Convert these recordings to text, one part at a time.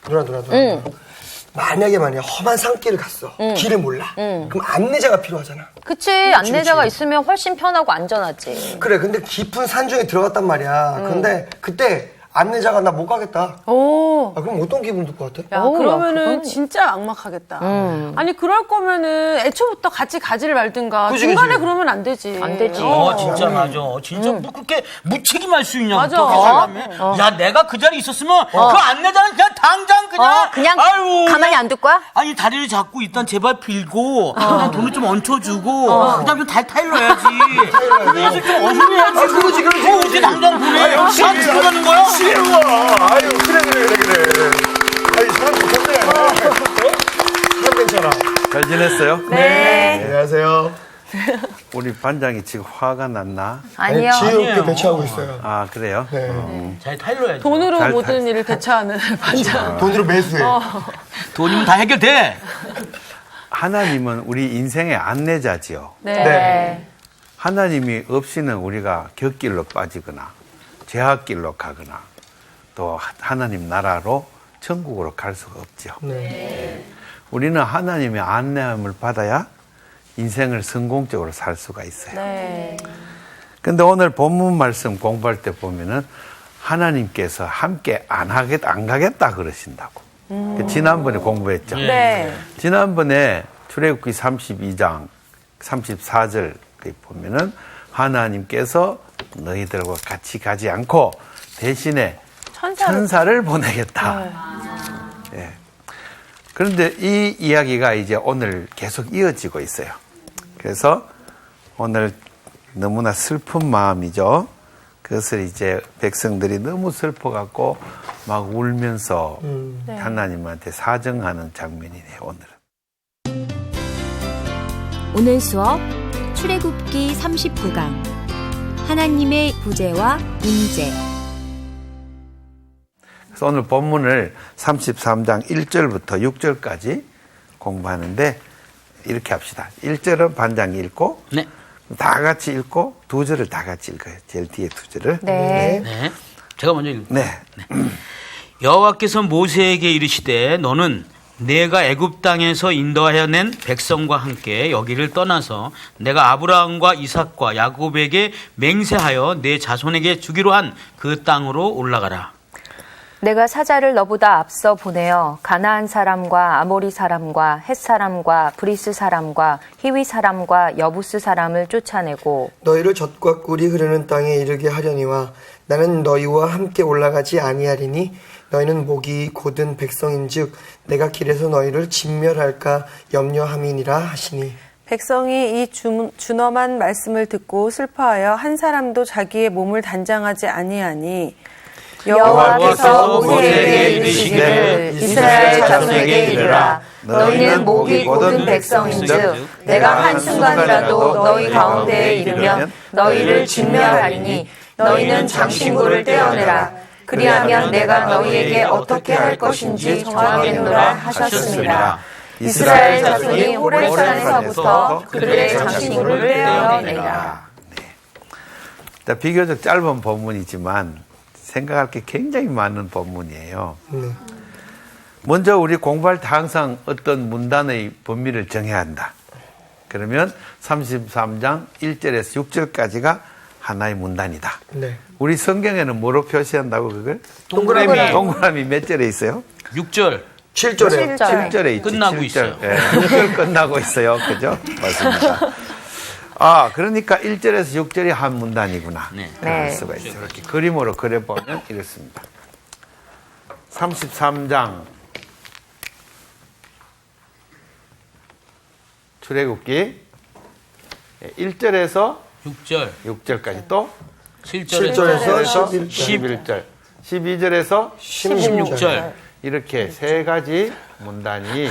누나. 만약에 험한 산길을 갔어. 길을 몰라. 그럼 안내자가 필요하잖아. 그치. 안내자가 있으면 훨씬 편하고 안전하지. 그래. 근데 깊은 산 중에 들어갔단 말이야. 근데 그때 안내자가 나 못 가겠다. 그럼 어떤 기분 들 것 같아? 야, 그러면은 진짜 막막하겠다. 아니, 그럴 거면은 애초부터 같이 가지를 말든가. 그치, 중간에 그치. 그러면 안 되지. 안 되지. 진짜 맞아. 진짜 뭐 그렇게 무책임할 수 있냐. 맞아. 그렇게 살려면. 야, 내가 그 자리에 있었으면 그 안내자는 그냥 당장 그냥 아유, 가만히 안 둘 거야? 아니 다리를 잡고 일단 제발 빌고 그냥 돈을 좀 얹혀주고 그다음에 달 타일러야지. 그래서 좀 어중해야지. 그렇지. 어떻게 당장 보내? 나한테 들어가는 거야? 쉬워. 아유, 그래. 아니, 사람 좋겠네. 사람 괜찮아. 잘 지냈어요? 네. 안녕하세요. 우리 반장이 지금 화가 났나? 아니요. 지혜롭게 배치하고 있어요. 아, 그래요? 네. 잘 타일러야지. 돈으로 잘 모든 일을 대처하는 반장. 돈으로 매수해. 돈이면 다 해결돼. 하나님은 우리 인생의 안내자지요. 네. 하나님이 없이는 우리가 곁길로 빠지거나 제약길로 가거나 또 하나님 나라로 천국으로 갈 수가 없죠. 네. 우리는 하나님의 안내함을 받아야 인생을 성공적으로 살 수가 있어요. 네. 근데 오늘 본문 말씀 공부할 때 보면은 하나님께서 함께 안 가겠다 그러신다고. 지난번에 공부했죠. 네. 지난번에 출애굽기 32장 34절 보면은 하나님께서 너희들과 같이 가지 않고 대신에 천사를 보내겠다. 예. 그런데 이 이야기가 이제 오늘 계속 이어지고 있어요. 그래서 오늘 너무나 슬픈 마음이죠. 그것을 이제 백성들이 너무 슬퍼갖고 막 울면서 하나님한테 사정하는 장면이네요, 오늘은. 오늘 수업 출애굽기 39강 하나님의 구제와 임재. 그래서 오늘 본문을 33장 1절부터 6절까지 공부하는데 이렇게 합시다. 1절은 반장이 읽고 네. 다 같이 읽고 2절을 다 같이 읽어요. 제일 뒤에 2절을. 네. 네. 제가 먼저 읽을게요. 네. 여호와께서 모세에게 이르시되 너는 내가 애굽 땅에서 인도하여 낸 백성과 함께 여기를 떠나서 내가 아브라함과 이삭과 야곱에게 맹세하여 내 자손에게 주기로 한 그 땅으로 올라가라. 내가 사자를 너보다 앞서 보내어 가나안 사람과 아모리 사람과 헷 사람과 브리스 사람과 히위 사람과 여부스 사람을 쫓아내고 너희를 젖과 꿀이 흐르는 땅에 이르게 하려니와 나는 너희와 함께 올라가지 아니하리니 너희는 목이 곧은 백성인즉 내가 길에서 너희를 진멸할까 염려함이니라 하시니. 백성이 이 준엄한 말씀을 듣고 슬퍼하여 한 사람도 자기의 몸을 단장하지 아니하니 여호와께서 모세에게 이르시기를 이스라엘 자손에게 이르라 너희는 목이 곧은 백성인즉 내가 한순간이라도 너희 가운데에 이르면 너희를 진멸하리니 너희는 장신구를 떼어내라 그리하면 내가 너희에게 어떻게 할 것인지 정하겠노라 하셨습니다. 이스라엘 자손이 호렙산에서부터 그들의 장신구를 떼어내라. 네. 비교적 짧은 본문이지만 생각할 게 굉장히 많은 본문이에요. 먼저 우리 공부할 때 항상 어떤 문단의 범위를 정해야 한다. 그러면 33장 1절에서 6절까지가 하나의 문단이다. 네. 우리 성경에는 뭐로 표시한다고 그걸? 동그라미 몇 절에 있어요? 6절. 7절에. 7절에 있죠. 끝나고 7절. 있어요. 네, 6절 끝나고 있어요. 그죠? 맞습니다. 아, 그러니까 1절에서 6절이 한 문단이구나. 네. 그럴 수가 있어요. 이렇게 그림으로 그려보면 이렇습니다. 33장 출애굽기 1절에서 6절. 6절까지 또 7절에서 11절 12절에서 16절. 이렇게 세 가지 문단이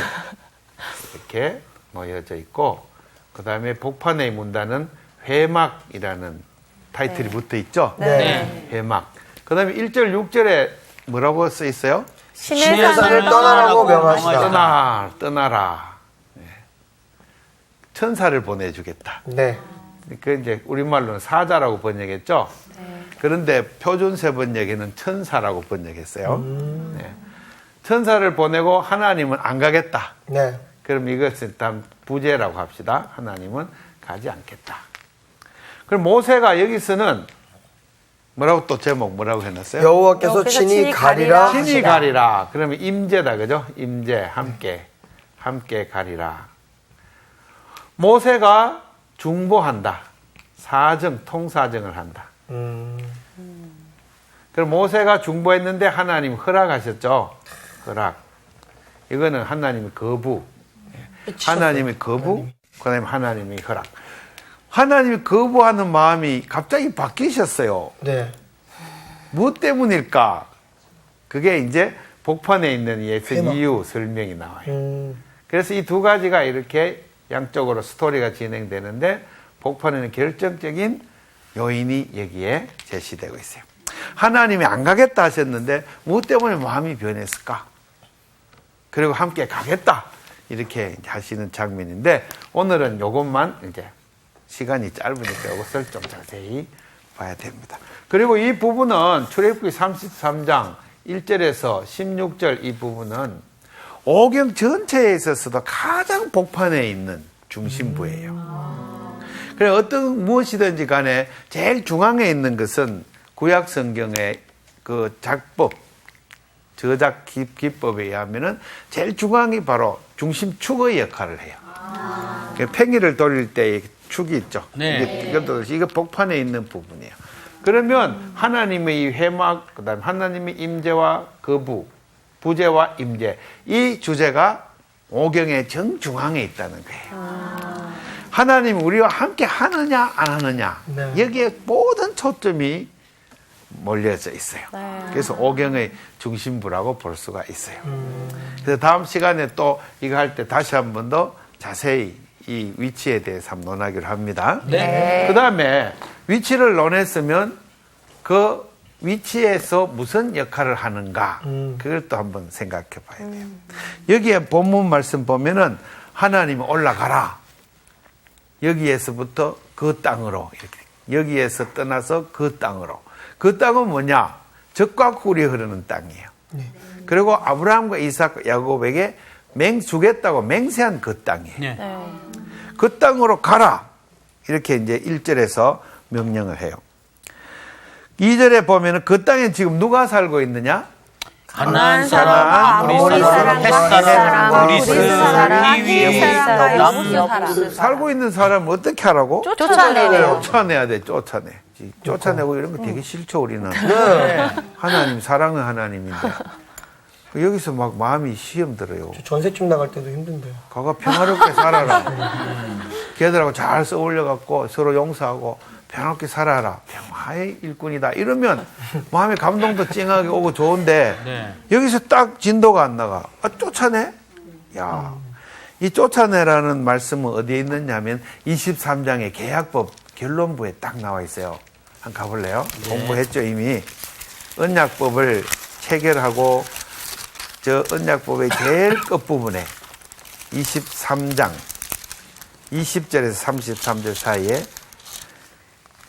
이렇게 모여져 있고 그 다음에 복판의 문단은 회막이라는 타이틀이 붙어 있죠. 네. 회막. 그 다음에 1절 6절에 뭐라고 써 있어요? 신의 산을 떠나라고 명하시다. 떠나라. 네. 천사를 보내주겠다. 네. 그 이제 우리말로는 사자라고 번역했죠. 그런데 표준세 번역에는 천사라고 번역했어요. 네. 천사를 보내고 하나님은 안 가겠다. 네. 그럼 이것은 일단 부재라고 합시다. 하나님은 가지 않겠다. 그럼 모세가 여기서는 뭐라고 또 제목 뭐라고 해놨어요? 여호와께서 친히 가리라 친히 하시라. 가리라. 그러면 임재다, 그죠? 임재, 함께 가리라. 모세가 중보한다. 사정, 통사정을 한다. 그럼 모세가 중보했는데 하나님 허락하셨죠? 허락. 이거는 하나님의 거부. 하나님의 거부, 그 다음에 하나님의 허락. 하나님이 거부하는 마음이 갑자기 바뀌셨어요. 네. 무엇 때문일까? 그게 이제 복판에 있는 예수 해막. 이유 설명이 나와요. 그래서 이 두 가지가 이렇게 양쪽으로 스토리가 진행되는데 복판에는 결정적인 요인이 여기에 제시되고 있어요. 하나님이 안 가겠다 하셨는데 무엇 때문에 마음이 변했을까? 그리고 함께 가겠다 이렇게 하시는 장면인데 오늘은 이것만 이제 시간이 짧으니까 이것을 좀 자세히 봐야 됩니다. 그리고 이 부분은 출애굽기 33장 1절에서 16절 이 부분은 오경 전체에 있어서도 가장 복판에 있는 중심부예요. 그래 어떤 무엇이든지 간에 제일 중앙에 있는 것은 구약 성경의 그 작법, 저작 기법에 의하면은 제일 중앙이 바로 중심축의 역할을 해요. 팽이를 돌릴 때의 축이 있죠. 네. 이게 복판에 있는 부분이에요. 그러면 하나님의 이 회막, 그다음 하나님의 임재와 거부, 부재와 임재 이 주제가 오경의 정중앙에 있다는 거예요. 하나님이 우리와 함께 하느냐 안 하느냐 네. 여기에 모든 초점이 몰려져 있어요. 그래서 오경의 중심부라고 볼 수가 있어요. 그래서 다음 시간에 또 이거 할 때 다시 한 번 더 자세히 이 위치에 대해서 한번 논하기로 합니다. 네. 그 다음에 위치를 논했으면 그 위치에서 무슨 역할을 하는가 그걸 또 한번 생각해 봐야 돼요. 여기에 본문 말씀 보면은 하나님이 올라가라. 여기에서부터 그 땅으로 이렇게 여기에서 떠나서 그 땅으로. 그 땅은 뭐냐? 젖과 꿀이 흐르는 땅이에요. 그리고 아브라함과 이삭, 야곱에게 주겠다고 맹세한 그 땅이에요. 네. 그 땅으로 가라. 이렇게 이제 1절에서 명령을 해요. 2절에 보면은 그 땅에 지금 누가 살고 있느냐? 가나안 사람, 아모리 사람, 헷 사람, 그리스 사람, 히위 사람, 살고 있는 사람은 어떻게 하라고? 쫓아내래요. 쫓아내야 돼, 쫓아내. 쫓아내고 이런 거 되게 싫죠, 우리는. 하나님, 사랑은 하나님인데. 여기서 막 마음이 시험 들어요. 전세집 나갈 때도 힘든데요. 가가 평화롭게 살아라. 걔들하고 잘 써올려갖고 서로 용서하고 평화롭게 살아라. 평화의 일꾼이다. 이러면 마음의 감동도 찡하게 오고 좋은데 네. 여기서 딱 진도가 안 나가. 아, 쫓아내? 야, 이 쫓아내라는 말씀은 어디에 있느냐면 23장의 계약법 결론부에 딱 나와 있어요. 한번 가볼래요? 공부했죠 이미. 언약법을 체결하고 저 언약법의 제일 끝부분에 23장 20절에서 33절 사이에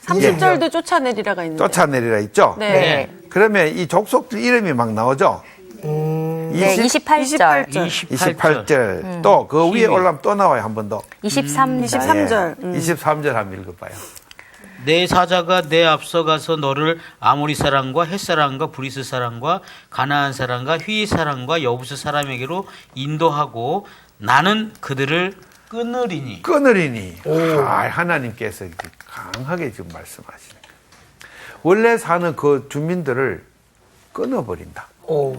30절도 쫓아내리라가 있는데. 쫓아내리라 있죠? 네. 그러면 이 족속들 이름이 막 나오죠? 네, 28절. 28절. 또 그 위에 올라가면 또 나와요, 한 번 더. 23절. 23절. 23절 한번 읽어봐요. 내 사자가 내 앞서가서 너를 아모리 사람과 헷 사람과 브리스 사람과 가나안 사람과 휘 사람과 여부스 사람에게로 인도하고 나는 그들을 끊으리니. 끊으리니. 하나님께서 이렇게 강하게 지금 말씀하시는 거예요. 원래 사는 그 주민들을 끊어버린다. 오.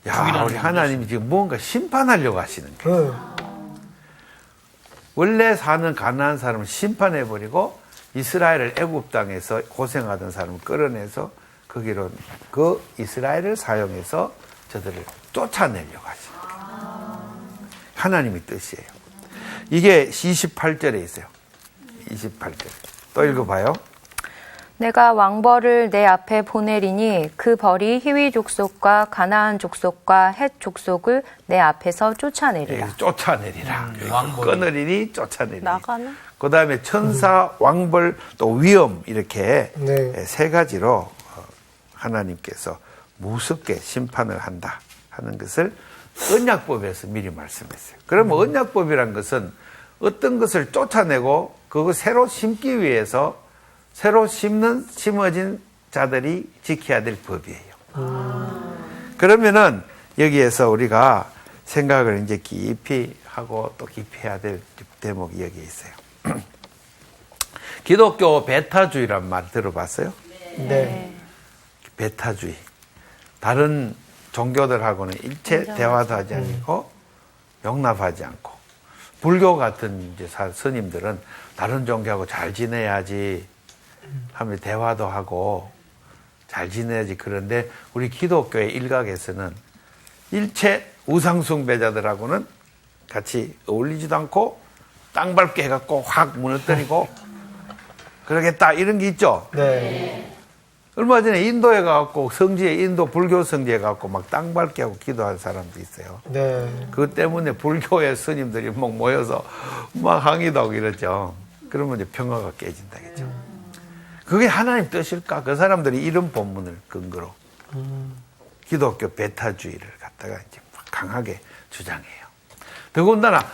야, 우리 하나님이 지금 무언가 심판하려고 하시는 거예요. 원래 사는 가나안 사람을 심판해버리고 이스라엘을 애굽 땅에서 고생하던 사람을 끌어내서 거기로 그 이스라엘을 사용해서 저들을 쫓아내려고 하시는 거예요. 하나님의 뜻이에요. 이게 28절에 있어요. 28절. 또 읽어봐요. 내가 왕벌을 내 앞에 보내리니 그 벌이 히위 족속과 가나안 족속과 헷 족속을 내 앞에서 쫓아내리라. 쫓아내리라. 왕벌이. 끊으리니 쫓아내리니. 나가나? 그 다음에 천사, 왕벌, 또 위험 이렇게 네. 세 가지로 하나님께서 무섭게 심판을 한다 하는 것을 언약법에서 미리 말씀했어요. 그러면 언약법이란 것은 어떤 것을 쫓아내고 그거 새로 심기 위해서 새로 심어진 자들이 지켜야 될 법이에요. 그러면은 여기에서 우리가 생각을 이제 깊이 하고 또 깊이 해야 될 대목이 여기에 있어요. 기독교 베타주의란 말 들어봤어요? 네. 베타주의. 다른 종교들하고는 일체 대화도 하지 않고 용납하지 않고, 불교 같은 이제 스님들은 다른 종교하고 잘 지내야지 하면 대화도 하고 잘 지내야지. 그런데 우리 기독교의 일각에서는 일체 우상숭배자들하고는 같이 어울리지도 않고 땅 밟게 해갖고 확 무너뜨리고 그러겠다 이런 게 있죠. 네. 얼마 전에 인도에 가갖고 성지에, 인도 불교 성지에 가갖고 막 땅 밟게 하고 기도한 사람도 있어요. 네. 그것 때문에 불교의 스님들이 막 모여서 막 항의도 하고 이러죠. 그러면 이제 평화가 깨진다겠죠. 그게 하나님 뜻일까? 그 사람들이 이런 본문을 근거로 기독교 베타주의를 갖다가 이제 강하게 주장해요. 더군다나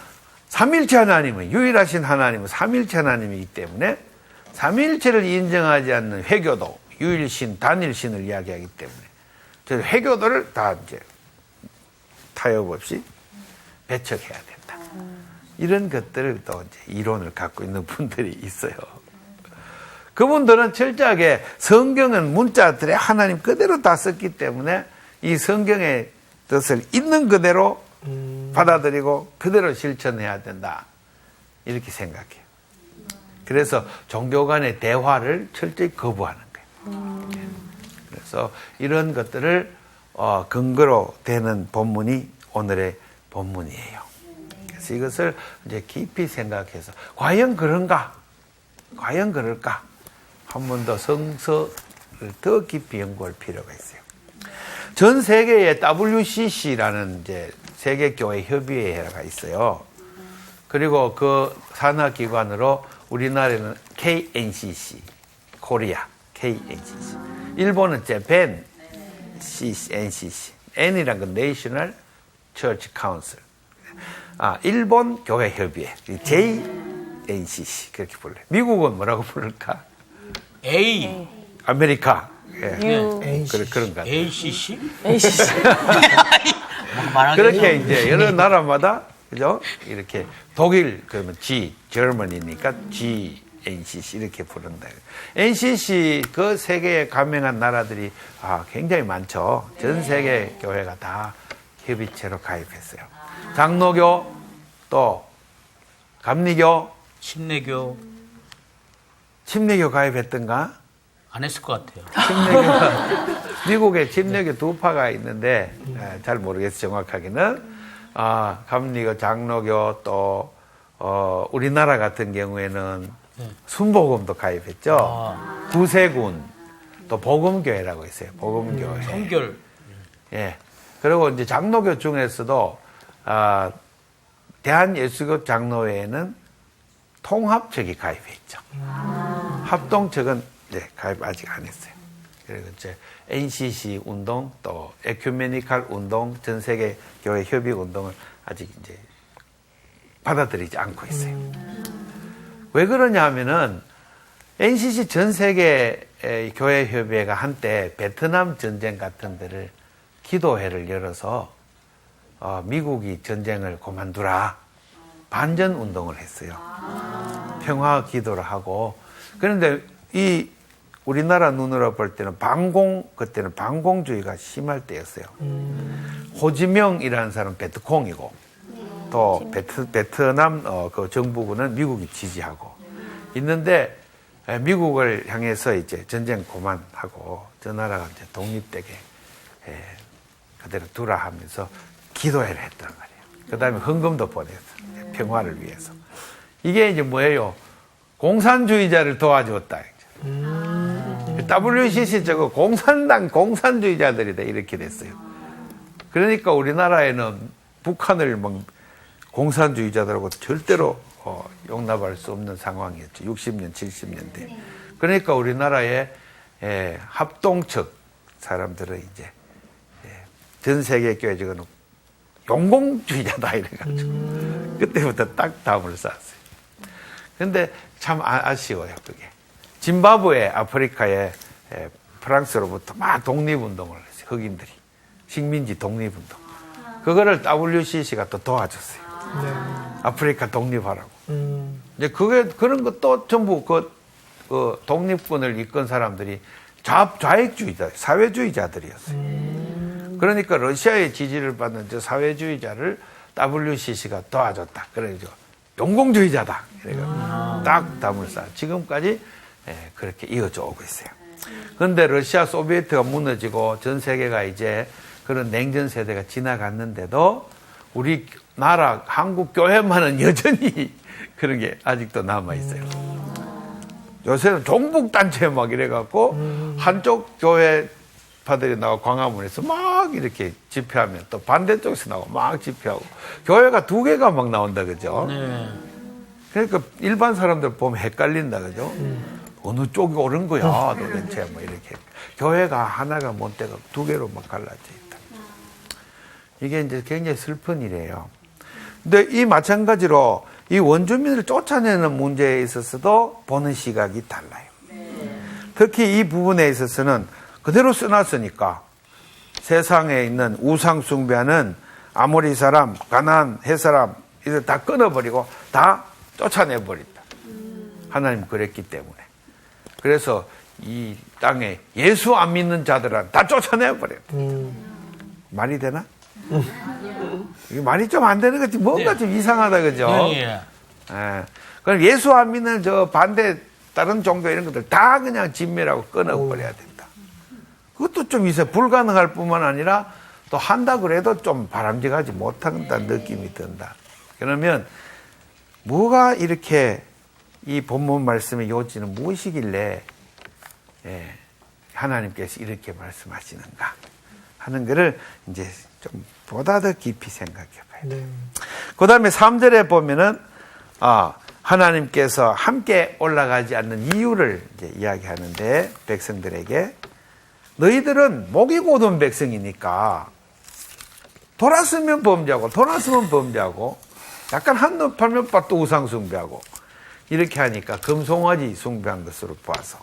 삼일체 하나님은, 유일하신 하나님은 삼일체 하나님이기 때문에 삼일체를 인정하지 않는 회교도 유일신, 단일신을 이야기하기 때문에 저희 회교도를 다 이제 타협 없이 배척해야 된다. 이런 것들을 또 이제 이론을 갖고 있는 분들이 있어요. 그분들은 철저하게 성경은 문자들의 하나님 그대로 다 썼기 때문에 이 성경의 뜻을 있는 그대로 받아들이고 그대로 실천해야 된다. 이렇게 생각해요. 그래서 종교 간의 대화를 철저히 거부하는 거예요. 그래서 이런 것들을 근거로 되는 본문이 오늘의 본문이에요. 그래서 이것을 이제 깊이 생각해서 과연 그런가? 과연 그럴까? 한 번 더 성서를 더 깊이 연구할 필요가 있어요. 전 세계에 WCC라는 이제 세계교회 협의회가 있어요. 그리고 그 산하기관으로 우리나라에는 KNCC, 코리아, KNCC. 일본은 재팬 NCC. N이란 건 National Church Council. 일본 교회 협의회. JNCC. 그렇게 불러요. 미국은 뭐라고 부를까? A. 아메리카. 예. 그런 것 같아요. ACC? 그렇게 이제 여러 나라마다 그죠? 이렇게 독일 그러면 G, Germany니까 GNCC 이렇게 부른다. NCC 그 세계에 가맹한 나라들이 굉장히 많죠. 전 세계 교회가 다 협의체로 가입했어요. 장로교 또 감리교, 침례교 가입했던가? 안 했을 것 같아요. 침례교가 미국에 침례교 두 파가 있는데 잘 모르겠어요. 정확하게는 감리교, 장로교 또 우리나라 같은 경우에는 순복음도 가입했죠. 구세군 또 복음교회라고 있어요. 복음교회. 성결. 예. 그리고 이제 장로교 중에서도 대한예수교 장로회에는 통합측이 가입해 있죠. 합동측은 가입 아직 안 했어요. 그리고 이제 NCC 운동 또 에큐메니칼 운동, 전 세계 교회 협의 운동을 아직 이제 받아들이지 않고 있어요. 왜 그러냐 하면은 NCC 전 세계 교회 협의회가 한때 베트남 전쟁 같은 데를 기도회를 열어서 미국이 전쟁을 그만두라 반전 운동을 했어요. 평화 기도를 하고. 그런데 이 우리나라 눈으로 볼 때는 그때는 반공주의가 심할 때였어요. 호지명이라는 사람은 베트콩이고 또 베트남 그 정부군은 미국이 지지하고 있는데 미국을 향해서 이제 전쟁 그만하고 저 나라가 이제 독립되게 그대로 두라 하면서 기도회를 했단 말이에요. 그 다음에 헌금도 보냈어요. 평화를 위해서. 이게 이제 뭐예요? 공산주의자를 도와주었다. WCC 저거 공산주의자들이다 이렇게 됐어요. 그러니까 우리나라에는 북한을 막 공산주의자들하고 절대로 용납할 수 없는 상황이었죠. 60년, 70년대. 그러니까 우리나라의 합동측 사람들은 이제 전 세계 교회 저거는 용공주의자다 이래가지고 그때부터 딱 담을 쌓았어요. 근데 참 아쉬워요 그게. 짐바브웨 아프리카에 프랑스로부터 막 독립운동을 했어요. 흑인들이 식민지 독립운동. 그거를 WCC가 또 도와줬어요. 아프리카 독립하라고. 이제 그런 것도 전부 그 독립군을 이끈 사람들이 좌익주의자, 사회주의자들이었어요. 그러니까 러시아의 지지를 받는 저 사회주의자를 WCC가 도와줬다. 그래서 용공주의자다. 그래서 딱 담을 쌓아 지금까지 그렇게 이어져 오고 있어요. 그런데 러시아 소비에트가 무너지고 전 세계가 이제 그런 냉전 세대가 지나갔는데도 우리 나라 한국 교회만은 여전히 그런 게 아직도 남아 있어요. 요새는 종북단체 막 이래갖고 한쪽 교회파들이 나와 광화문에서 막 이렇게 집회하면 또 반대쪽에서 나와 막 집회하고 교회가 두 개가 막 나온다 그죠? 네. 그러니까 일반 사람들 보면 헷갈린다 그죠? 어느 쪽이 옳은 거야 도대체 뭐 이렇게 교회가 하나가 못 되고 두 개로 막 갈라져 있다. 이게 이제 굉장히 슬픈 일이에요. 근데 이 마찬가지로 이 원주민을 쫓아내는 문제에 있어서도 보는 시각이 달라요. 특히 이 부분에 있어서는 그대로 써놨으니까 세상에 있는 우상 숭배하는 아모리 사람, 가나안, 헷 사람 이들 다 끊어버리고 다 쫓아내버린다. 하나님 그랬기 때문에. 그래서 이 땅에 예수 안 믿는 자들은 다 쫓아내버렸다. 말이 되나? 이게 말이 좀 안 되는 거지 뭔가 좀 이상하다 그죠? 예. 그럼 예수 안 믿는 저 반대 다른 종교 이런 것들 다 그냥 진멸하고 끊어버려야 된다. 그것도 좀 이제 불가능할 뿐만 아니라 또 한다 그래도 좀 바람직하지 못한다는 느낌이 든다. 그러면 뭐가 이렇게 이 본문 말씀의 요지는 무엇이길래 하나님께서 이렇게 말씀하시는가 하는 것을 이제 좀 보다 더 깊이 생각해 봐요. 네. 그 다음에 3절에 보면은, 하나님께서 함께 올라가지 않는 이유를 이제 이야기하는데, 백성들에게, 너희들은 목이 고든 백성이니까, 돌았으면 범죄하고, 돌았으면 범죄하고, 약간 한눈 팔면 또 우상숭배하고, 이렇게 하니까 금송아지 숭배한 것으로 봐서,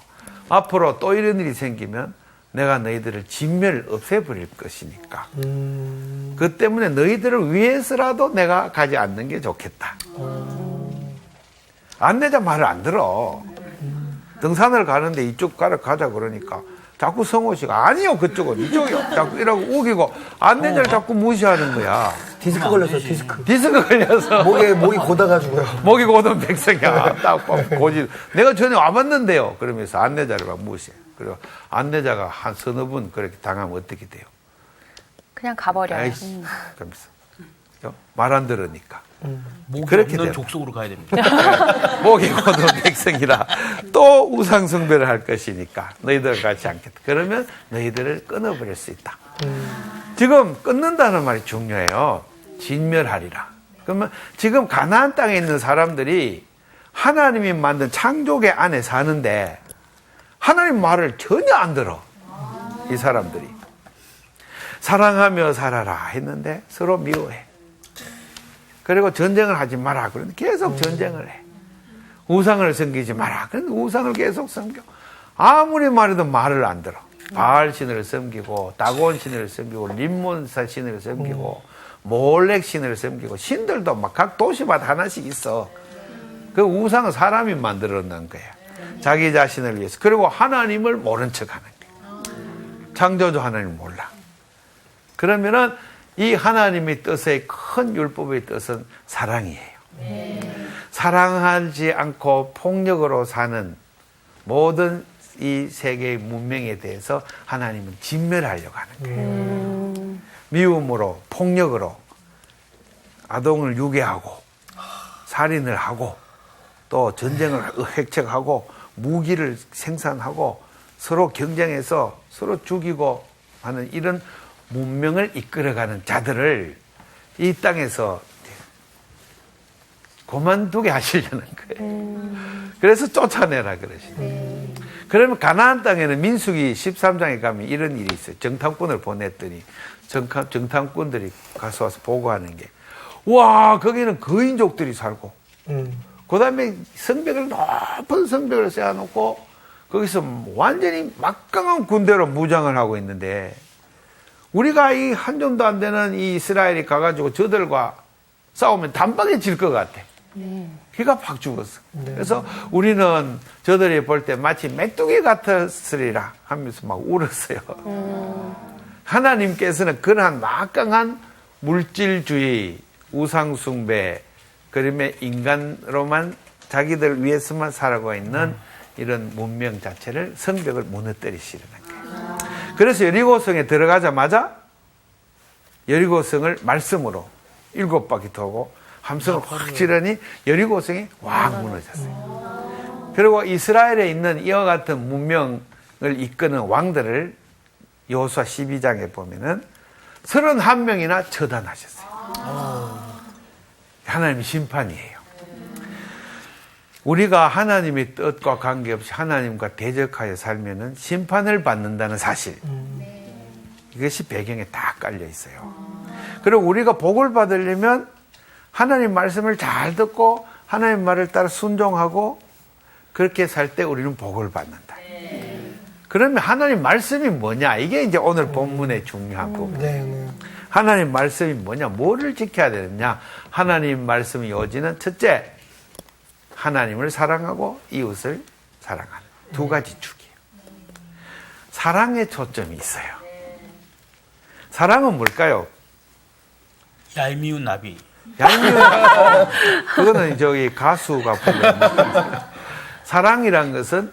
앞으로 또 이런 일이 생기면, 내가 너희들을 진멸 없애버릴 것이니까. 그 때문에 너희들을 위해서라도 내가 가지 않는 게 좋겠다. 안내자 말을 안 들어. 등산을 가는데 이쪽 가자 그러니까 자꾸 성호 씨가 아니요 그쪽은 이쪽이요. 자꾸 이러고 우기고 안내자를 자꾸 무시하는 거야. 디스크 걸렸어, 디스크. 디스크 걸려서. 목이 고다가지고요. 목이 고든 백성이야. 딱 고지. 내가 전에 와봤는데요. 그러면서 안내자를 막 무시해. 그리고 안내자가 한 서너 분 그렇게 당하면 어떻게 돼요? 그냥 가버려요. 아이씨, 그러면서 말 안 들으니까. 목이 그렇게 없는 돼요. 족속으로 가야 됩니다. 목이 고든 백성이라 또 우상숭배를 할 것이니까 너희들 같이 않겠다. 그러면 너희들을 끊어버릴 수 있다. 지금 끊는다는 말이 중요해요. 진멸하리라. 그러면 지금 가나안 땅에 있는 사람들이 하나님이 만든 창조계 안에 사는데 하나님 말을 전혀 안 들어. 이 사람들이. 사랑하며 살아라 했는데 서로 미워해. 그리고 전쟁을 하지 마라. 그런데 계속 전쟁을 해. 우상을 섬기지 마라. 그런데 우상을 계속 섬겨. 아무리 말해도 말을 안 들어. 바알 신을 섬기고 다곤 신을 섬기고 림몬사 신을 섬기고 몰렉 신을 섬기고 신들도 막 각 도시마다 하나씩 있어. 그 우상은 사람이 만들어 놓은 거야. 자기 자신을 위해서. 그리고 하나님을 모른 척 하는 거예요. 창조주 하나님을 몰라. 그러면은 이 하나님의 뜻의 큰 율법의 뜻은 사랑이에요. 사랑하지 않고 폭력으로 사는 모든 이 세계의 문명에 대해서 하나님은 진멸하려고 하는 거예요. 미움으로, 폭력으로 아동을 유괴하고 살인을 하고 또 전쟁을 획책하고 무기를 생산하고 서로 경쟁해서 서로 죽이고 하는 이런 문명을 이끌어가는 자들을 이 땅에서 그만두게 하시려는 거예요. 그래서 쫓아내라 그러시는 거예요. 그러면 가나안 땅에는 민수기 13장에 가면 이런 일이 있어요. 정탐꾼을 보냈더니 정탐꾼들이 가서 와서 보고하는 게, 와, 거기는 거인족들이 살고, 그 다음에 성벽을, 높은 성벽을 세워놓고 거기서 완전히 막강한 군대로 무장을 하고 있는데, 우리가 이 한 점도 안 되는 이 이스라엘이 가가지고 저들과 싸우면 단박에 질 것 같아. 기가 팍 죽었어. 그래서 우리는 저들이 볼 때 마치 메뚜기 같았으리라 하면서 막 울었어요. 하나님께서는 그러한 막강한 물질주의, 우상숭배, 그러면 인간으로만 자기들 위해서만 살아가고 있는 이런 문명 자체를, 성벽을 무너뜨리시려는 거예요. 그래서 여리고성에 들어가자마자 여리고성을 말씀으로 7바퀴 도고 함성을 확 지르니 여리고성이 확 무너졌어요. 그리고 이스라엘에 있는 이와 같은 문명을 이끄는 왕들을 여호수아 12장에 보면은 31명이나 처단하셨어요. 하나님의 심판이에요. 우리가 하나님의 뜻과 관계없이 하나님과 대적하여 살면은 심판을 받는다는 사실, 이것이 배경에 다 깔려 있어요. 그리고 우리가 복을 받으려면 하나님 말씀을 잘 듣고 하나님 말을 따라 순종하고 그렇게 살 때 우리는 복을 받는다. 그러면 하나님 말씀이 뭐냐? 이게 이제 오늘 본문의 중요한 부분. 하나님 말씀이 뭐냐? 뭐를 지켜야 되느냐? 하나님 말씀의 요지는 첫째, 하나님을 사랑하고 이웃을 사랑하는 두 가지 축이에요. 사랑에 초점이 있어요. 사랑은 뭘까요? 얄미운 나비. 얄미운 그거는 저기 가수가 부르는 사랑이란 것은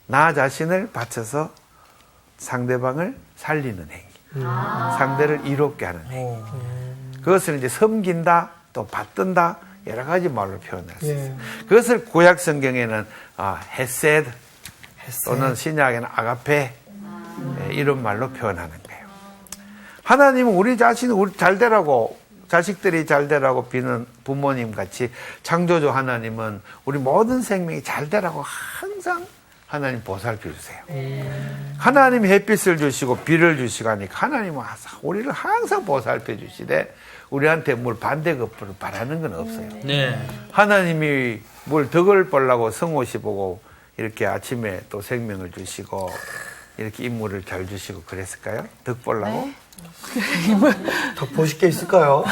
나 자신을 바쳐서 상대방을 살리는 행위, 상대를 이롭게 하는 행위. 그것을 이제 섬긴다, 또 받든다, 여러 가지 말로 표현할 수 있어요. 그것을 구약 성경에는 헤세드 또는 신약에는 아가페, 이런 말로 표현하는 거예요. 하나님은 우리 자신을 우리 잘 되라고, 자식들이 잘 되라고 비는 부모님 같이 창조주 하나님은 우리 모든 생명이 잘 되라고 항상 하나님 보살펴 주세요. 하나님이 햇빛을 주시고 비를 주시고 하니까 하나님은 우리를 항상 보살펴 주시되 우리한테 뭘 반대급부를 바라는 건 없어요. 네. 하나님이 뭘 덕을 보려고 성옷이 보고 이렇게 아침에 또 생명을 주시고 이렇게 인물을 잘 주시고 그랬을까요? 덕 보려고? 더 보실 게 있을까요?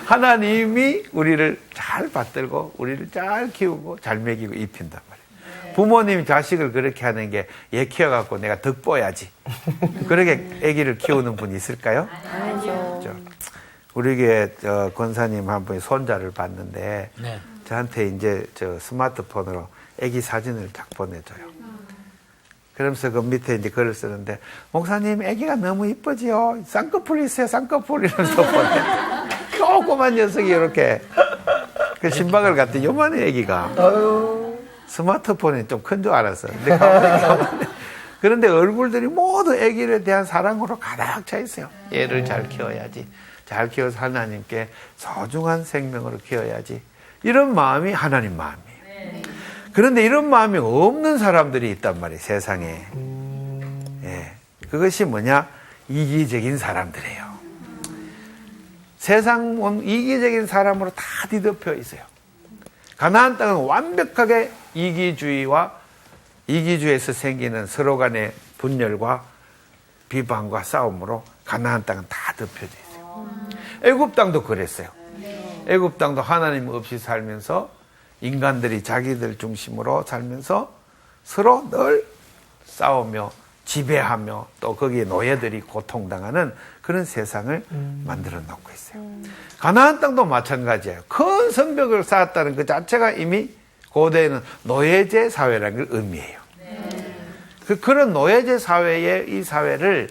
하나님이 우리를 잘 받들고 우리를 잘 키우고 잘 먹이고 입힌단 말이에요. 부모님이 자식을 그렇게 하는 게 얘 키워갖고 내가 덕보야지. 그렇게 아기를 키우는 분이 있을까요? 아니죠. 우리 교회 권사님 한 분이 손자를 봤는데 네. 저한테 이제 스마트폰으로 아기 사진을 딱 보내줘요. 그러면서 그 밑에 이제 글을 쓰는데, 목사님, 아기가 너무 이쁘지요? 쌍꺼풀 있어요, 쌍꺼풀. 이러면서 보내. 조그만 녀석이 이렇게, 그 신박을 갖다 요만해, 아기가. 스마트폰이 좀 큰 줄 알았어. 근데 가만히. 그런데 얼굴들이 모두 아기에 대한 사랑으로 가득 차 있어요. 얘를 잘 키워야지. 잘 키워서 하나님께 소중한 생명으로 키워야지. 이런 마음이 하나님 마음이에요. 그런데 이런 마음이 없는 사람들이 있단 말이에요, 세상에. 예. 그것이 뭐냐? 이기적인 사람들이에요. 세상은 이기적인 사람으로 다 뒤덮여 있어요. 가나안 땅은 완벽하게 이기주의에서 생기는 서로 간의 분열과 비방과 싸움으로 가나안 땅은 다 덮여져 있어요. 애굽 땅도 그랬어요. 애굽 땅도 하나님 없이 살면서 인간들이 자기들 중심으로 살면서 서로 늘 싸우며 지배하며 또 거기에 노예들이 고통당하는 그런 세상을 만들어 놓고 있어요. 가나안 땅도 마찬가지예요. 큰 성벽을 쌓았다는 그 자체가 이미 고대에는 노예제 사회라는 걸 의미해요. 그런 노예제 사회의 이 사회를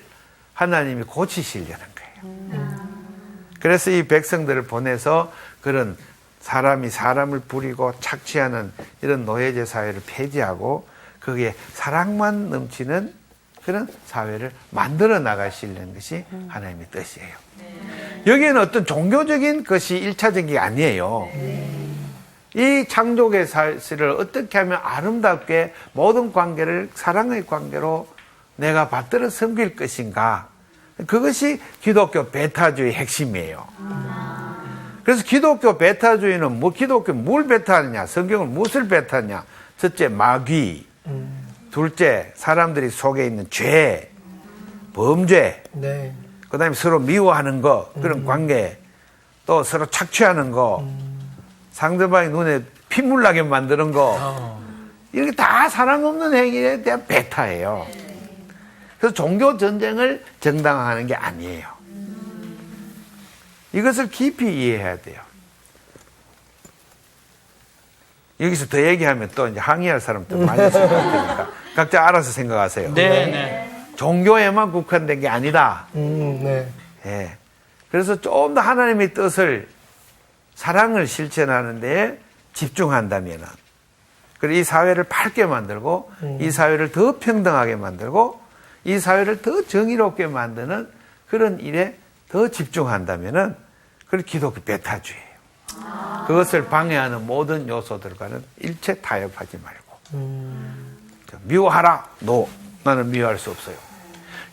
하나님이 고치시려는 거예요. 그래서 이 백성들을 보내서 그런 사람이 사람을 부리고 착취하는 이런 노예제 사회를 폐지하고 거기에 사랑만 넘치는 그런 사회를 만들어 나가시려는 것이 하나님의 뜻이에요. 여기에는 어떤 종교적인 것이 1차적인 게 아니에요. 이 창조의 사실을 어떻게 하면 아름답게 모든 관계를 사랑의 관계로 내가 받들어 섬길 것인가. 그것이 기독교 베타주의 핵심이에요. 그래서 기독교 베타주의는 기독교 뭘 베타하느냐, 성경은 무엇을 베타하느냐. 첫째 마귀, 둘째 사람들이 속에 있는 죄, 범죄, 네. 그 다음에 서로 미워하는 거, 그런 관계, 또 서로 착취하는 거, 상대방의 눈에 핏물 나게 만드는 거, 이렇게 다 사랑 없는 행위에 대한 베타예요. 그래서 종교 전쟁을 정당화하는 게 아니에요. 이것을 깊이 이해해야 돼요. 여기서 더 얘기하면 또 이제 항의할 사람도 많이 있을 것 같으니까 각자 알아서 생각하세요. 네. 종교에만 국한된 게 아니다. 네. 예. 그래서 좀 더 하나님의 뜻을 사랑을 실천하는 데에 집중한다면은, 그리고 이 사회를 밝게 만들고, 이 사회를 더 평등하게 만들고, 이 사회를 더 정의롭게 만드는 그런 일에 더 집중한다면은, 그걸 기독교 베타주의예요. 그것을 방해하는 모든 요소들과는 일체 타협하지 말고. 미워하라. 노. 나는 미워할 수 없어요.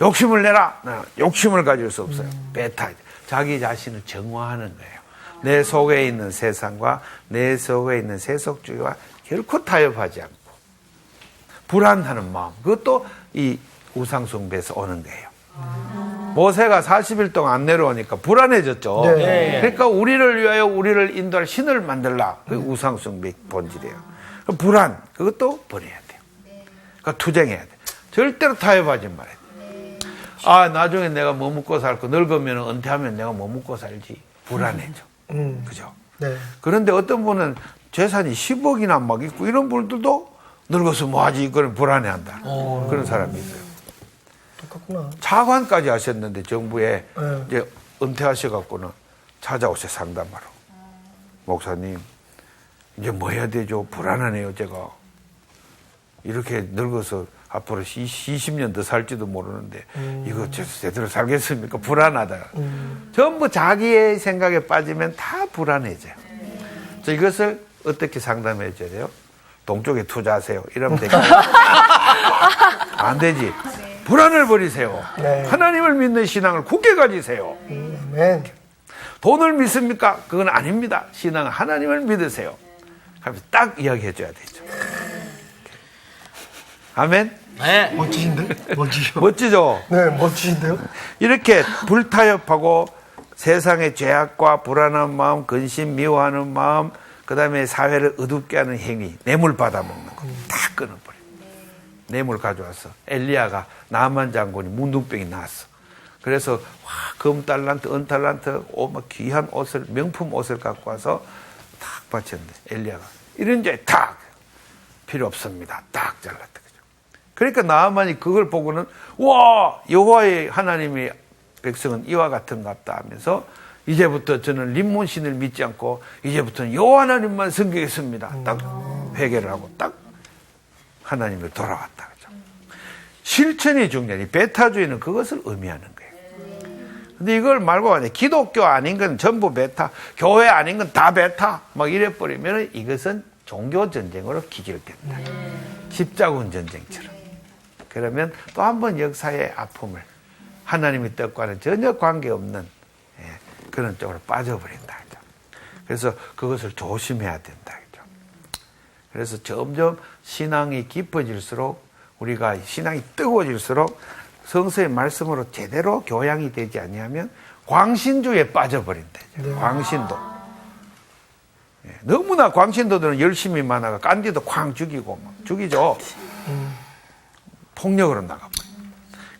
욕심을 내라. 나는 욕심을 가질 수 없어요. 베타. 자기 자신을 정화하는 거예요. 내 속에 있는 세상과 내 속에 있는 세속주의와 결코 타협하지 않고 불안하는 마음, 그것도 이 우상숭배에서 오는 거예요. 모세가 40일 동안 안 내려오니까 불안해졌죠. 네. 그러니까 우리를 위하여 우리를 인도할 신을 만들라. 그게 우상숭배 본질이에요. 불안, 그것도 버려야 돼요. 그러니까 투쟁해야 돼요. 절대로 타협하지 말아야 돼요. 아, 나중에 내가 뭐 먹고 살고 늙으면 은퇴하면 내가 뭐 먹고 살지. 불안해져. 그죠? 네. 그런데 어떤 분은 재산이 10억이나 막 있고 이런 분들도 늙어서 뭐 하지? 그런 불안해한다. 그런 사람이 있어요. 똑같구나. 차관까지 하셨는데 정부에 네. 이제 은퇴하셔갖고는 찾아오세요, 상담하러. 목사님, 이제 뭐 해야 되죠? 불안하네요, 제가. 이렇게 늙어서 앞으로 20년 더 살지도 모르는데 이거 제대로 살겠습니까? 불안하다. 전부 자기의 생각에 빠지면 다 불안해져요. 그래서 이것을 어떻게 상담해 줘야 돼요? 동쪽에 투자하세요. 이러면 되겠죠. 안 되지. 불안을 버리세요. 네. 하나님을 믿는 신앙을 굳게 가지세요. 네. 돈을 믿습니까? 그건 아닙니다. 신앙은 하나님을 믿으세요. 하면서 딱 이야기해 줘야 되죠. 아멘? 네. 멋지신데? 멋지셔. 멋지죠? 네, 멋지신데요? 이렇게 불타협하고 세상의 죄악과 불안한 마음, 근심, 미워하는 마음, 그 다음에 사회를 어둡게 하는 행위, 뇌물 받아먹는 거 다 끊어버려. 뇌물 가져와서 엘리야가 나만 장군이 문둥병이 나왔어. 그래서 와, 금달란트, 은달란트, 막 귀한 옷을, 명품 옷을 갖고 와서 딱 바쳤는데 엘리야가 이런 죄 딱 필요 없습니다. 딱 잘랐다. 그러니까 나아만이 그걸 보고는 와, 여호와의 하나님의 백성은 이와 같은갑다 하면서 이제부터 저는 림몬신을 믿지 않고 이제부터는 여호와 하나님만 섬기겠습니다. 딱 회개를 하고 딱 하나님을 돌아왔다. 그죠? 실천이 중요해. 이 베타주의는 그것을 의미하는 거예요. 근데 이걸 말고 만약 기독교 아닌 건 전부 베타, 교회 아닌 건 다 베타 막 이래버리면 이것은 종교 전쟁으로 기결된다. 십자군 전쟁처럼. 그러면 또 한 번 역사의 아픔을 하나님의 뜻과는 전혀 관계없는 그런 쪽으로 빠져버린다. 그죠? 그래서 그것을 조심해야 된다. 그죠? 그래서 점점 신앙이 깊어질수록 우리가 신앙이 뜨거워질수록 성서의 말씀으로 제대로 교양이 되지 아니하면 광신주에 빠져버린다. 광신도. 너무나 광신도들은 열심히 많아가 깐디도 쾅 죽이고 막 죽이죠. 폭력으로 나가버려요.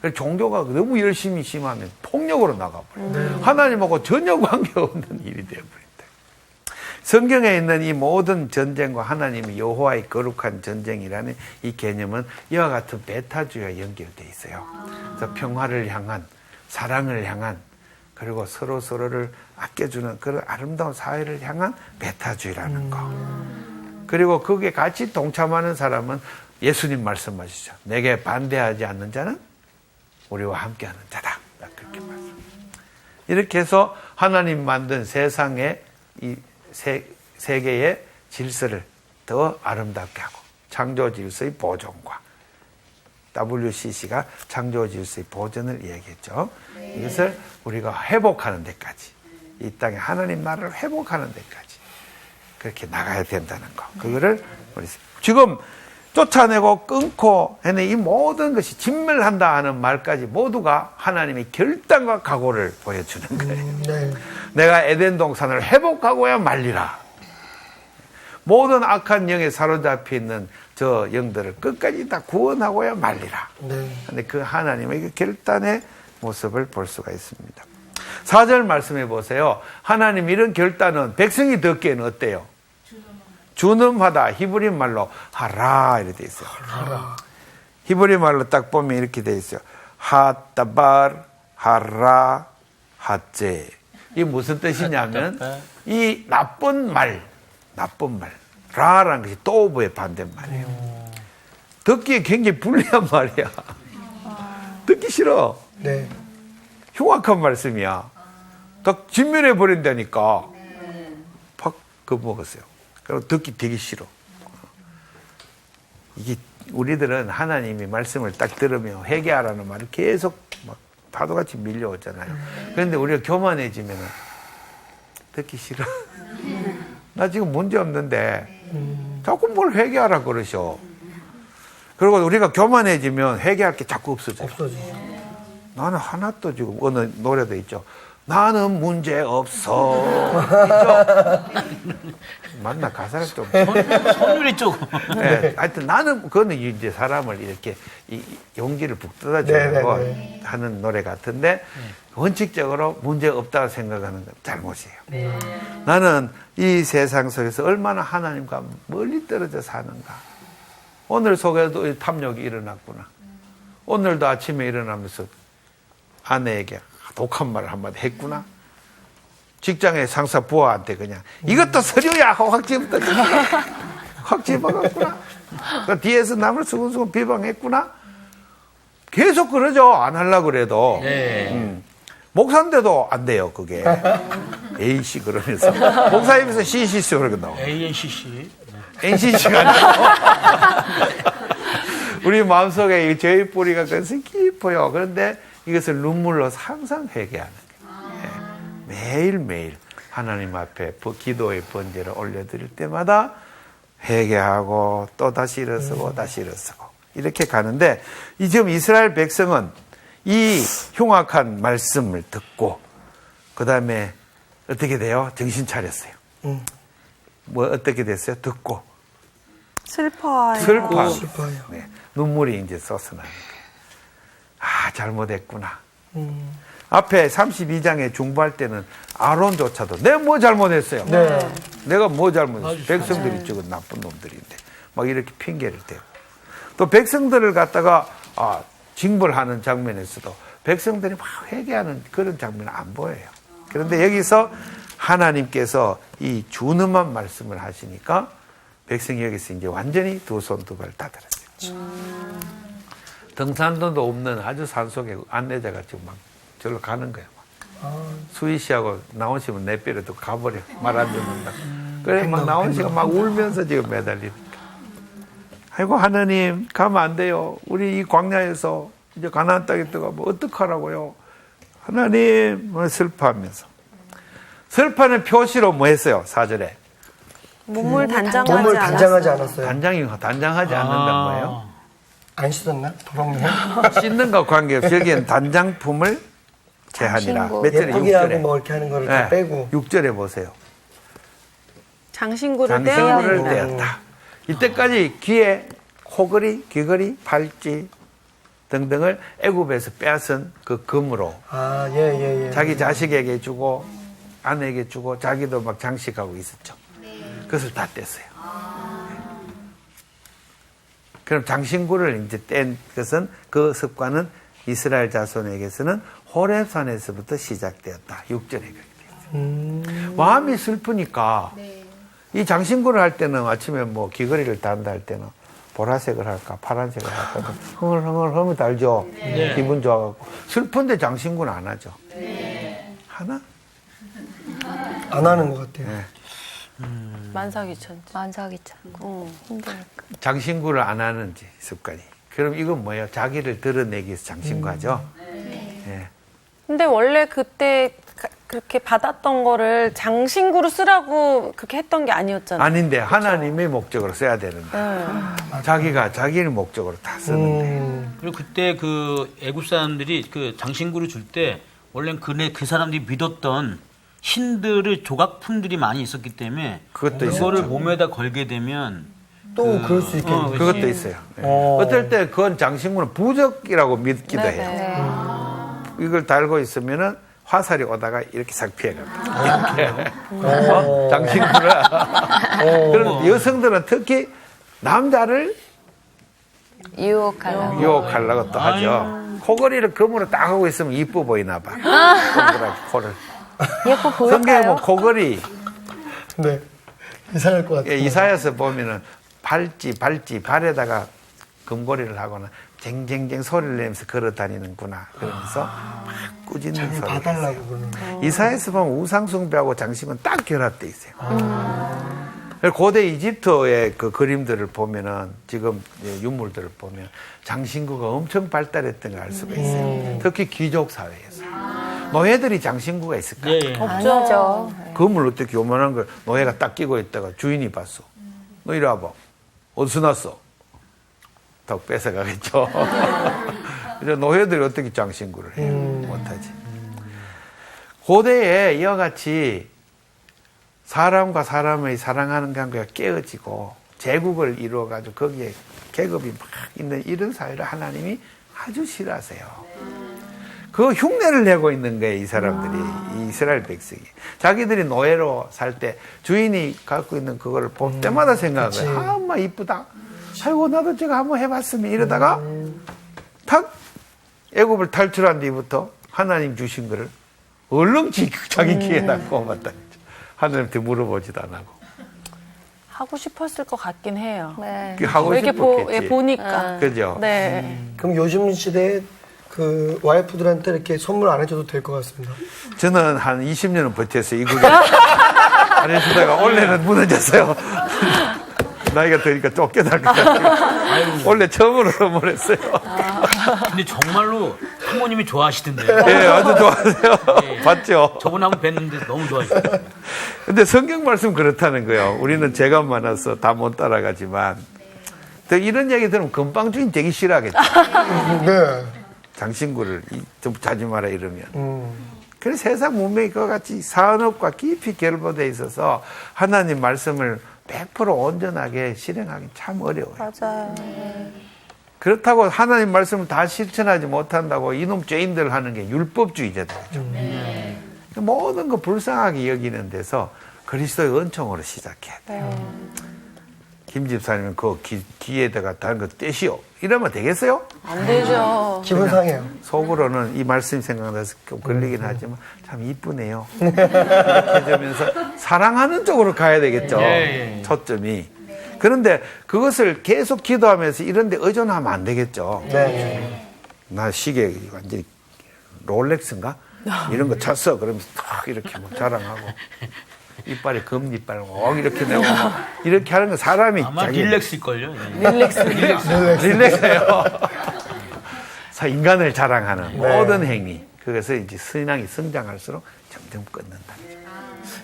그래서 종교가 너무 열심히 심하면 폭력으로 나가버려요. 하나님하고 전혀 관계없는 일이 되어버린다. 성경에 있는 이 모든 전쟁과 하나님의 여호와의 거룩한 전쟁이라는 이 개념은 이와 같은 베타주의와 연결되어 있어요. 그래서 평화를 향한, 사랑을 향한, 그리고 서로를 아껴주는 그런 아름다운 사회를 향한 베타주의라는 거. 그리고 거기에 같이 동참하는 사람은 예수님 말씀하시죠. 내게 반대하지 않는 자는 우리와 함께하는 자다. 그렇게 말씀. 이렇게 해서 하나님 만든 세상의 이 세계의 질서를 더 아름답게 하고 창조 질서의 보존과 WCC가 창조 질서의 보존을 얘기했죠. 이것을 우리가 회복하는 데까지 이 땅에 하나님 나라를 회복하는 데까지 그렇게 나가야 된다는 거. 그거를 우리 지금 쫓아내고 끊고 하는 이 모든 것이 진멸한다 하는 말까지 모두가 하나님의 결단과 각오를 보여주는 거예요. 네. 내가 에덴 동산을 회복하고야 말리라. 모든 악한 영에 사로잡혀 있는 저 영들을 끝까지 다 구원하고야 말리라. 네. 근데 그 하나님의 그 결단의 모습을 볼 수가 있습니다. 4절 말씀해 보세요. 하나님 이런 결단은 백성이 듣기에는 어때요? 준엄하다. 히브리 말로 하라 이렇게 돼 있어요. 히브리 말로 딱 보면 이렇게 돼 있어요. 하따발 하라 하제. 이게 무슨 뜻이냐면 이 나쁜 말 라라는 것이 또브의 반대말이에요. 듣기에 굉장히 불리한 말이야. 듣기 싫어. 네. 흉악한 말씀이야. 딱 진멸해 버린다니까. 팍 겁먹었어요. 그리고 듣기 되게 싫어. 이게 우리들은 하나님이 말씀을 딱 들으면 회개하라는 말을 계속 막 파도같이 밀려오잖아요. 그런데 우리가 교만해지면 듣기 싫어. 나 지금 문제 없는데 자꾸 뭘 회개하라 그러셔. 그리고 우리가 교만해지면 회개할 게 자꾸 없어져요. 나는 하나도 지금 어느 노래도 있죠. 나는 문제 없어. 있죠? 맞나 가사를 좀. 선율이 조금. 네, 하여튼 나는 그거는 이제 사람을 이렇게 용기를 북돋아주려고 네. 하는 노래 같은데 원칙적으로 문제 없다고 생각하는 건 잘못이에요. 나는 이 세상 속에서 얼마나 하나님과 멀리 떨어져 사는가. 오늘 속에도 탐욕이 일어났구나. 오늘도 아침에 일어나면서 아내에게 독한 말을 한마디 했구나. 직장의 상사 부하한테 그냥 이것도 서류야 하고 확 집어갔구나. 그 뒤에서 남을 수근수근 비방했구나. 계속 그러죠. 안 하려고 그래도. 목사인데도 안 돼요, 그게. A씨 그러면서. 목사님에서 CCC 그러고 나와. ANCC. NCC가 아니고. 우리 마음속에 이 죄의 뿌리가 그래서 깊어요. 그런데 이것을 눈물로 항상 회개하는 거예요. 매일매일 하나님 앞에 기도의 번제를 올려드릴 때마다 회개하고 또 다시 일어서고 다시 일어서고 이렇게 가는데 이 지금 이스라엘 백성은 이 흉악한 말씀을 듣고 그 다음에 어떻게 돼요? 정신 차렸어요. 뭐 어떻게 됐어요? 듣고 슬퍼요. 슬퍼요. 네. 눈물이 이제 쏟아나는 거예요. 아, 잘못했구나. 앞에 32장에 중부할 때는 아론조차도 내가 뭐 잘못했어요. 네. 내가 뭐 잘못했어요. 백성들이 찍은 나쁜 놈들인데 막 이렇게 핑계를 대고 또 백성들을 갖다가 징벌하는 장면에서도 백성들이 막 회개하는 그런 장면은 안 보여요. 그런데 여기서 하나님께서 이 준엄한 말씀을 하시니까 백성이 여기서 이제 완전히 두 손 두 발 다 들었어요. 등산도도 없는 아주 산속에 안내자가 지금 막 절로 가는 거예요. 수희 씨하고 나온 씨는 내 뼈를 또 가버려. 말 안 듣는다. 그래, 막 나온 씨가 막 울면서 지금 매달리니까. 아이고, 하나님, 가면 안 돼요. 우리 이 광야에서 이제 가나안 땅에 들어가면 어떡하라고요? 하나님, 슬퍼하면서. 슬퍼하는 표시로 뭐 했어요? 4절에. 몸을 단장하지 몸을 않았어요. 단장하지 않았어요. 단장하지 않는단 뭐예요? 안 씻었나? 도롱뇽? 씻는 것 관계없이 여기엔 단장품을 제하니라. 몇 절에? 예쁘게 하고 6절에. 뭐 이렇게 하는 거를 다 빼고. 6절에 보세요. 장신구를 장신구를 떼어 떼었다. 이때까지 귀에 코걸이, 귀걸이, 팔찌 등등을 애굽에서 빼앗은 그 금으로 예. 자기 자식에게 주고 아내에게 주고 자기도 막 장식하고 있었죠. 그것을 다 뗐어요. 그럼 장신구를 이제 뗀 것은 그 습관은 이스라엘 자손에게서는 호렙산에서부터 시작되었다. 6절에 그렇게 되어 마음이 슬프니까 이 장신구를 할 때는 아침에 뭐 귀걸이를 단다 할 때는 보라색을 할까 파란색을 할까 흥얼흥얼 하면 달죠. 기분 좋아갖고 슬픈데 장신구는 안 하죠. 하나? 안 하는 것 같아요. 만사귀천지. 만사귀천. 힘드니까. 장신구를 안 하는 습관이. 그럼 이건 뭐예요? 자기를 드러내기 위해서 장신구하죠. 예. 근데 원래 그때 그렇게 받았던 거를 장신구로 쓰라고 그렇게 했던 게 아니었잖아요. 아닌데 하나님의 목적으로 써야 되는데 자기가 자기의 목적으로 다 쓰는데. 그리고 그때 그 애굽 사람들이 그 장신구를 줄 때 원래는 그 사람들이 믿었던 신들의 조각품들이 많이 있었기 때문에 그것도 그거를 있었죠. 몸에다 걸게 되면 또 그럴 수 있겠네. 그것도 있어요. 예. 어떨 때 그건 장신구는 부적이라고 믿기도 네, 해요. 이걸 달고 있으면은 화살이 오다가 이렇게 싹 피해갑니다. 이렇게. 장신구를. 그런데 여성들은 특히 남자를 유혹하려고. 유혹하려고 또 하죠. 코걸이를 금으로 딱 하고 있으면 이뻐 보이나 봐. 동그랗게 코를. 예뻐 성경에 보일까요? 보면 코걸이 네. 이상할 것 같아요. 예, 이사야서 보면은 발에다가 금고리를 하거나 쟁쟁쟁 소리를 내면서 걸어 다니는구나 그러면서 막 꾸짖는 자기 소리. 봐달라고 그러는 거. 이사야서 보면 우상숭배하고 장신구는 딱 결합돼 있어요. 고대 이집트의 그 그림들을 보면은 지금 유물들을 보면 장신구가 엄청 발달했던 걸 알 수가 있어요. 특히 귀족 사회에서 노예들이 장신구가 있을까? 예, 예. 없죠. 그물 어떻게 요만한 걸 노예가 딱 끼고 있다가 주인이 봤어. 너 이리 와봐. 어디서 났어? 더 뺏어가겠죠. 이제 노예들이 어떻게 장신구를 해요? 못하지. 고대에 이와 같이 사람과 사람의 사랑하는 관계가 깨어지고 제국을 이루어가지고 거기에 계급이 막 있는 이런 사회를 하나님이 아주 싫어하세요. 그 흉내를 내고 있는 거예요, 이 사람들이. 이 이스라엘 백성이. 자기들이 노예로 살 때 주인이 갖고 있는 그거를 볼 때마다 생각해요. 아, 엄마 이쁘다. 아이고, 나도 저거 한번 해봤으면 이러다가 탁 애굽을 탈출한 뒤부터 하나님 주신 거를 얼른 자기 귀에다 꼽았다. 하나님한테 물어보지도 안 하고. 하고 싶었을 것 같긴 해요. 네. 하고 이렇게 싶었겠지. 보니까. 그죠? 네. 그럼 요즘 시대에 그 와이프들한테 이렇게 선물 안 해줘도 될 것 같습니다. 저는 한 20년은 버텼어요. 이국에 안 해주다가 원래는 무너졌어요. 나이가 드니까 쫓겨날 것 같아요. 원래 처음으로 선물했어요. 근데 정말로 부모님이 좋아하시던데. 예, 아주 좋아하세요. 예. 봤죠? 저번에 한번 뵀는데 너무 좋아하시던데. 근데 성경 말씀 그렇다는 거예요. 우리는 죄가 많아서 다 못 따라가지만 또 이런 얘기 들으면 금방 주인 되기 싫어하겠죠. 네. 장신구를 좀 자지 마라 이러면. 그래서 세상 문명이 그와 같이 산업과 깊이 결부되어 있어서 하나님 말씀을 100% 온전하게 실행하기 참 어려워요. 맞아요. 그렇다고 하나님 말씀을 다 실천하지 못한다고 이놈 죄인들 하는 게 율법주의자들이죠. 모든 거 불쌍하게 여기는 데서 그리스도의 은총으로 시작해야 돼요. 김 집사님은 그 귀에다가 다른 거 떼시오. 이러면 되겠어요? 안 되죠. 기분 상해요. 속으로는 이 말씀이 생각나서 좀 걸리긴 하지만 참 이쁘네요. 이렇게 해주면서 사랑하는 쪽으로 가야 되겠죠. 예, 예. 초점이. 그런데 그것을 계속 기도하면서 이런 데 의존하면 안 되겠죠. 네. 나 시계 완전히 롤렉스인가? 이런 거 찼어. 그러면서 탁 이렇게 막 자랑하고. 이빨에 금이빨 막 이렇게 내고 이렇게 하는 거 사람이 아마 릴렉스일걸요. 릴렉스예요. 인간을 자랑하는 모든 행위. 그래서 이제 신앙이 성장할수록 점점 끊는다.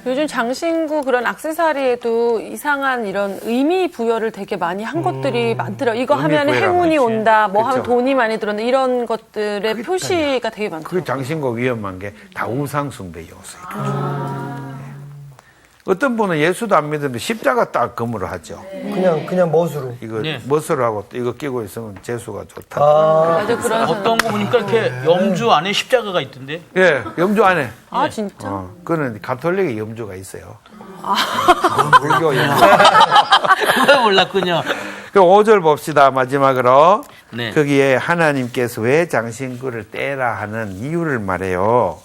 요즘 장신구 그런 액세서리에도 이상한 이런 의미 부여를 되게 많이 한 것들이 많더라고요. 이거 의미 하면 부여라고 행운이 있지. 온다, 뭐 하면 그쵸. 돈이 많이 들었다, 이런 것들의 표시가 되게 그 많더라고요. 장신구 위험한 게 다 우상숭배 요소예요. 어떤 분은 예수도 안 믿는데 십자가 딱 금으로 하죠. 그냥 멋으로. 이거 네. 멋으로 하고 또 이거 끼고 있으면 재수가 좋다. 맞아, 그런 어떤 거 보니까 이렇게 염주 안에 십자가가 있던데. 예, 염주 안에. 아, 진짜? 그거는 가톨릭의 염주가 있어요. 불교 염주. 그걸 몰랐군요. 그 5절 봅시다. 마지막으로. 네. 거기에 하나님께서 왜 장신구를 떼라 하는 이유를 말해요.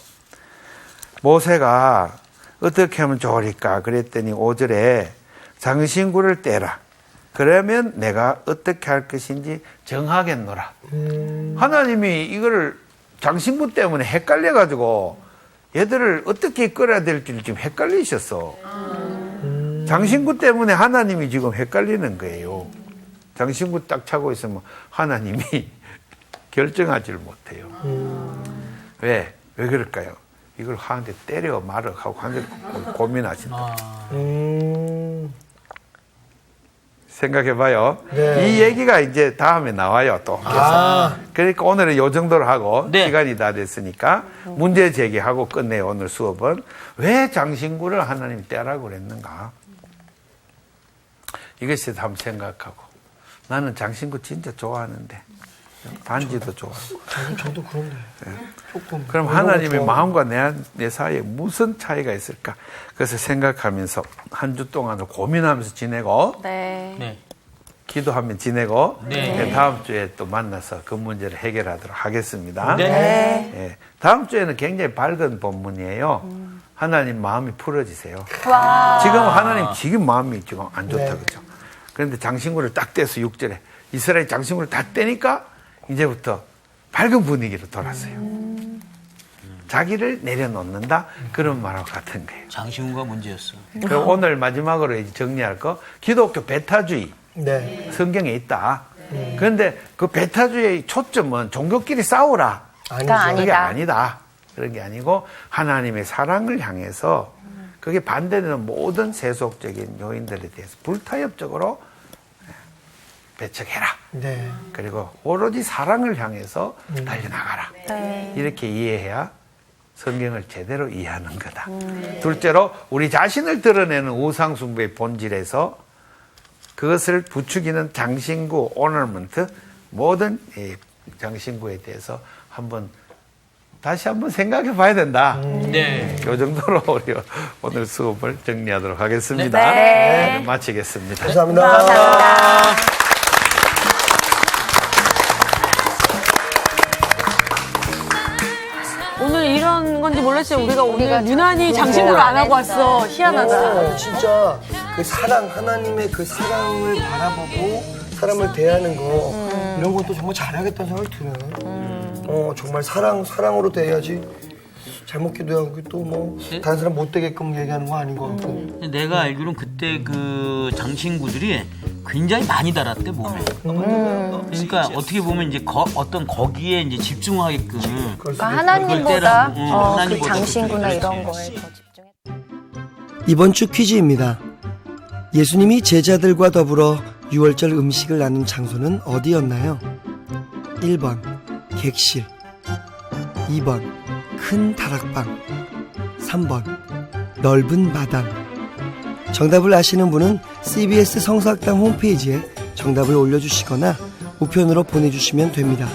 모세가 어떻게 하면 좋을까? 그랬더니 5절에 장신구를 떼라. 그러면 내가 어떻게 할 것인지 정하겠노라. 하나님이 이거를 장신구 때문에 헷갈려가지고 얘들을 어떻게 끌어야 될지 지금 헷갈리셨어. 장신구 때문에 하나님이 지금 헷갈리는 거예요. 장신구 딱 차고 있으면 하나님이 결정하지를 못해요. 왜 그럴까요? 이걸 하는데 때려 말어 하고 하는데 고민하신다. 생각해봐요. 네. 이 얘기가 이제 다음에 나와요, 또. 그러니까 오늘은 요 정도로 하고, 네. 시간이 다 됐으니까, 문제 제기하고 끝내요, 오늘 수업은. 왜 장신구를 하나님 떼라고 그랬는가? 이것에 한번 생각하고. 나는 장신구 진짜 좋아하는데, 반지도 좋아하고. 저도 그런데. 조금. 그럼 하나님의 마음과 내 사이에 무슨 차이가 있을까? 그래서 생각하면서 한 주 동안을 고민하면서 지내고, 네. 네. 기도하면 지내고, 네. 다음 주에 또 만나서 그 문제를 해결하도록 하겠습니다. 네. 예, 다음 주에는 굉장히 밝은 본문이에요. 하나님 마음이 풀어지세요. 지금 하나님 지금 마음이 지금 안 좋다, 네. 그죠? 그런데 장신구를 딱 떼서 6절에 이스라엘 장신구를 다 떼니까 이제부터 밝은 분위기로 돌았어요. 자기를 내려놓는다? 그런 말하고 같은 거예요. 장신구가 문제였어. 그럼 오늘 마지막으로 이제 정리할 거, 기독교 배타주의. 네. 성경에 있다. 그런데 그 배타주의의 초점은 종교끼리 싸우라. 아니죠. 그게 아니다. 그런 게 아니고 하나님의 사랑을 향해서 그게 반대되는 모든 세속적인 요인들에 대해서 불타협적으로 배척해라. 네. 그리고 오로지 사랑을 향해서 달려나가라. 이렇게 이해해야 성경을 제대로 이해하는 거다. 둘째로 우리 자신을 드러내는 우상숭배의 본질에서 그것을 부추기는 장신구, 오너먼트, 모든 이 장신구에 대해서 다시 한번 생각해 봐야 된다. 네. 이 정도로 우리 오늘 수업을 정리하도록 하겠습니다. 네. 마치겠습니다. 감사합니다. 오늘 이런 건지 몰랐지만 우리가 오늘 장신구를 유난히 장신구를 안 하고 왔어. 희한하다. 진짜 그 사랑, 하나님의 그 사랑을 바라보고 사람을 대하는 거 이런 것도 정말 잘하겠다는 생각이 드네. 정말 사랑으로 대해야지. 잘못 기도하고 또 뭐 다른 사람 못 되게끔 얘기하는 거 아닌 것 같고. 내가 알기로는 그때 그 장신구들이 굉장히 많이 달았대 몸에. 그러니까 어떻게 보면 이제 어떤 거기에 이제 집중하게끔. 그러니까 하나님보다 그걸 그 하나님보다 장신구나 그렇지. 이런 거에 더 집중했. 이번 주 퀴즈입니다. 예수님이 제자들과 더불어 유월절 음식을 나눈 장소는 어디였나요? 1번 객실, 2번 큰 다락방, 3번 넓은 마당. 정답을 아시는 분은 CBS 성서학당 홈페이지에 정답을 올려주시거나 우편으로 보내주시면 됩니다.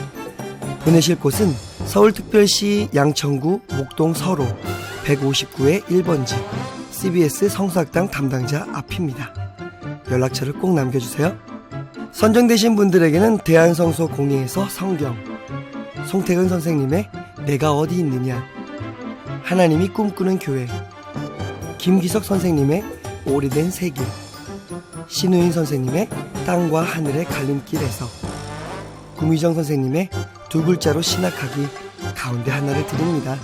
보내실 곳은 서울특별시 양천구 목동 서로 159의 1번지 CBS 성서학당 담당자 앞입니다. 연락처를 꼭 남겨주세요. 선정되신 분들에게는 대한성서 공예에서 성경, 송태근 선생님의 내가 어디 있느냐, 하나님이 꿈꾸는 교회, 김기석 선생님의 오래된 세길, 신우인 선생님의 땅과 하늘의 갈림길에서, 구미정 선생님의 두 글자로 신학하기 가운데 하나를 드립니다.